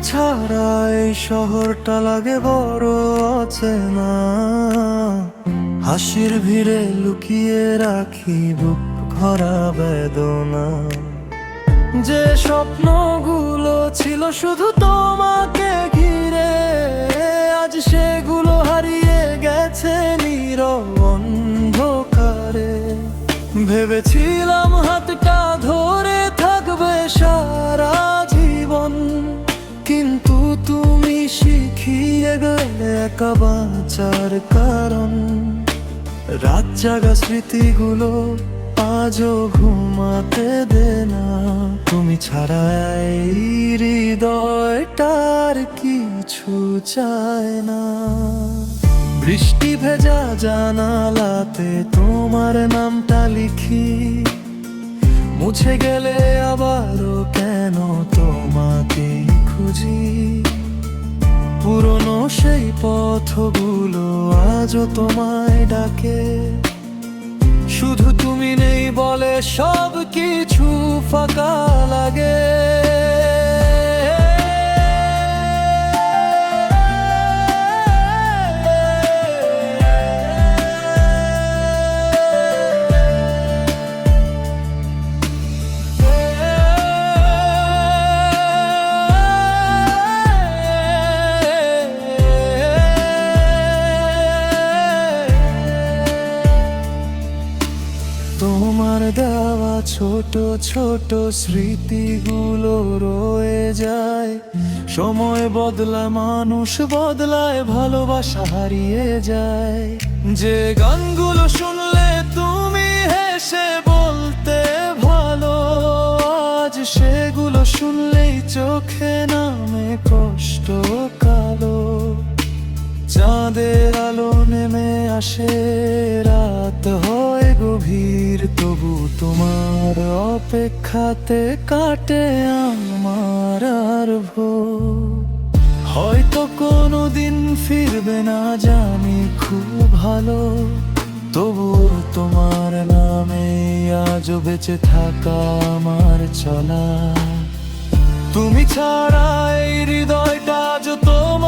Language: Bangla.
ছাড়া এই শহরটা লাগে বড় অচেনা। হাসির ভিড়ে লুকিয়ে রাখি বুক ভরা বেদনা। যে স্বপ্নগুলো ছিল শুধু তোমাকে ঘিরে, আজ সেগুলো হারিয়ে গেছে নীরব অন্ধকারে। ভেবেছিলাম হাতটা ধরে থাকবে সারা জীবন, কিন্তু তুমি শিখিয়ে গেলে একা বাঁচার কারণ। রাত জাগা স্মৃতিগুলো আজও ঘুমাতে দে না। তুমি ছাড়া এই হৃদয়টার কিছু চায় না। বৃষ্টি ভেজা জানালাতে তোমার নামটা লিখি, মুছে গেলে আবারও কেন তোমাকে খুঁজি। পুরনো সেই পথগুলো আজও তোমায় ডাকে, শুধু তুমি নেই বলে সব কিছু ফাঁকা লাগে। তোমার দেওয়া ছোট ছোট স্মৃতিগুলো রয়ে যায়। সময় বদলায়, মানুষ বদলায়, ভালোবাসা হারিয়ে যায়। যে গানগুলো শুনলে তুমি হেসে বলতে ভালো, আজ সেগুলো শুনলেই চোখে নামে কষ্ট কালো। চাঁদের আলো নেমে আসে, রাত হয় গভীর, তবু তোমার অপেক্ষাতে কাটে আমার আর ভোর। হয়তো কোনোদিন ফিরবে না জানি খুব ভালো, তবু তোমার নামে আজও বেঁচে থাকা আমার চলা। তুমি ছাড়া এই হৃদয়টা আজ তোমার